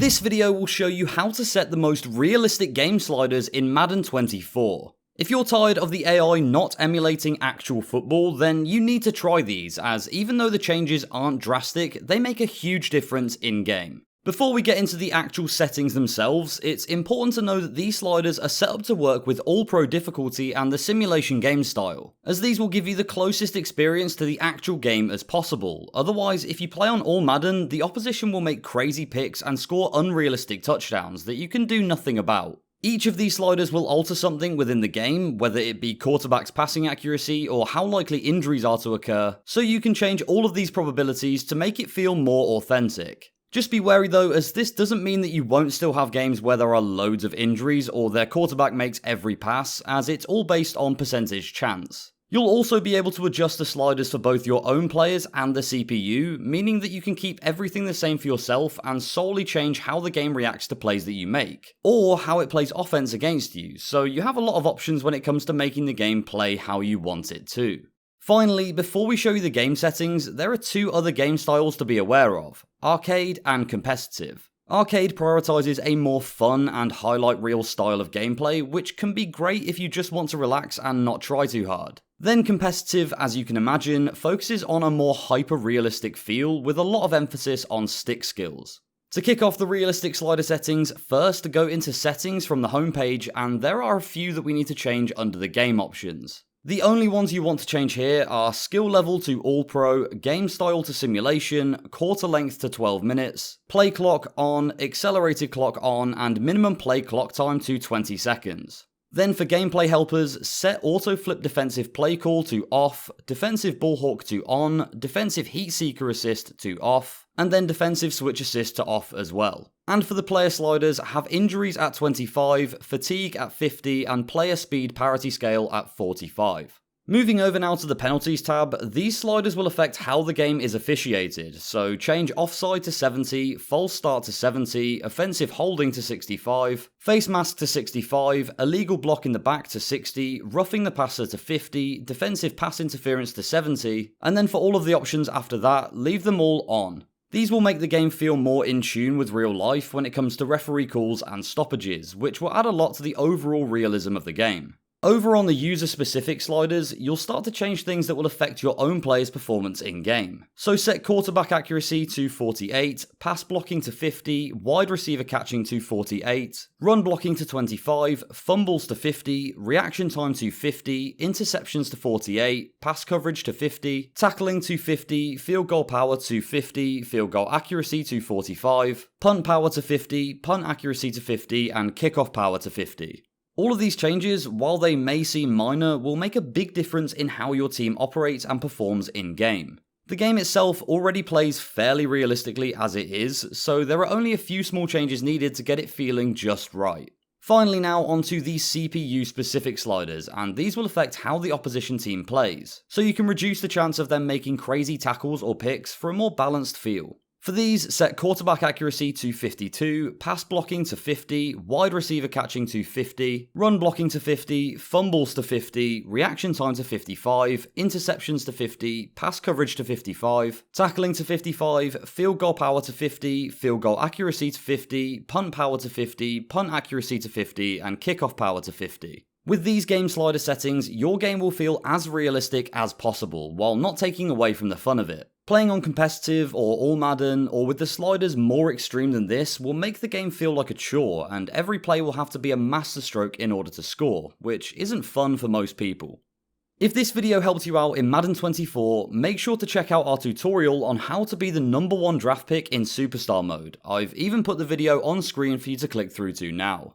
This video will show you how to set the most realistic game sliders in Madden 24. If you're tired of the AI not emulating actual football, then you need to try these, as even though the changes aren't drastic, they make a huge difference in-game. Before we get into the actual settings themselves, it's important to know that these sliders are set up to work with All Pro difficulty and the simulation game style, as these will give you the closest experience to the actual game as possible. Otherwise, if you play on All Madden, the opposition will make crazy picks and score unrealistic touchdowns that you can do nothing about. Each of these sliders will alter something within the game, whether it be quarterback's passing accuracy or how likely injuries are to occur, so you can change all of these probabilities to make it feel more authentic. Just be wary though, as this doesn't mean that you won't still have games where there are loads of injuries or their quarterback makes every pass, as it's all based on percentage chance. You'll also be able to adjust the sliders for both your own players and the CPU, meaning that you can keep everything the same for yourself and solely change how the game reacts to plays that you make, or how it plays offense against you, so you have a lot of options when it comes to making the game play how you want it to. Finally, before we show you the game settings, there are two other game styles to be aware of: arcade and competitive. Arcade prioritizes a more fun and highlight reel style of gameplay, which can be great if you just want to relax and not try too hard. Then competitive, as you can imagine, focuses on a more hyper-realistic feel with a lot of emphasis on stick skills. To kick off the realistic slider settings, first go into settings from the homepage, and there are a few that we need to change under the game options. The only ones you want to change here are skill level to All Pro, game style to simulation, quarter length to 12 minutes, play clock on, accelerated clock on, and minimum play clock time to 20 seconds. Then for gameplay helpers, set auto flip defensive play call to off, defensive ball hawk to on, defensive heat seeker assist to off, and then defensive switch assist to off as well. And for the player sliders, have injuries at 25, fatigue at 50, and player speed parity scale at 45. Moving over now to the penalties tab, these sliders will affect how the game is officiated, so change offside to 70, false start to 70, offensive holding to 65, face mask to 65, illegal block in the back to 60, roughing the passer to 50, defensive pass interference to 70, and then for all of the options after that, leave them all on. These will make the game feel more in tune with real life when it comes to referee calls and stoppages, which will add a lot to the overall realism of the game. Over on the user-specific sliders, you'll start to change things that will affect your own player's performance in-game. So set quarterback accuracy to 48, pass blocking to 50, wide receiver catching to 48, run blocking to 25, fumbles to 50, reaction time to 50, interceptions to 48, pass coverage to 50, tackling to 50, field goal power to 50, field goal accuracy to 45, punt power to 50, punt accuracy to 50, and kickoff power to 50. All of these changes, while they may seem minor, will make a big difference in how your team operates and performs in-game. The game itself already plays fairly realistically as it is, so there are only a few small changes needed to get it feeling just right. Finally now onto the CPU specific sliders, and these will affect how the opposition team plays, so you can reduce the chance of them making crazy tackles or picks for a more balanced feel. For these, set quarterback accuracy to 52, pass blocking to 50, wide receiver catching to 50, run blocking to 50, fumbles to 50, reaction time to 55, interceptions to 50, pass coverage to 55, tackling to 55, field goal power to 50, field goal accuracy to 50, punt power to 50, punt accuracy to 50, and kickoff power to 50. With these game slider settings, your game will feel as realistic as possible, while not taking away from the fun of it. Playing on competitive or all Madden, or with the sliders more extreme than this, will make the game feel like a chore, and every play will have to be a masterstroke in order to score, which isn't fun for most people. If this video helped you out in Madden 24, make sure to check out our tutorial on how to be the #1 draft pick in Superstar mode. I've even put the video on screen for you to click through to now.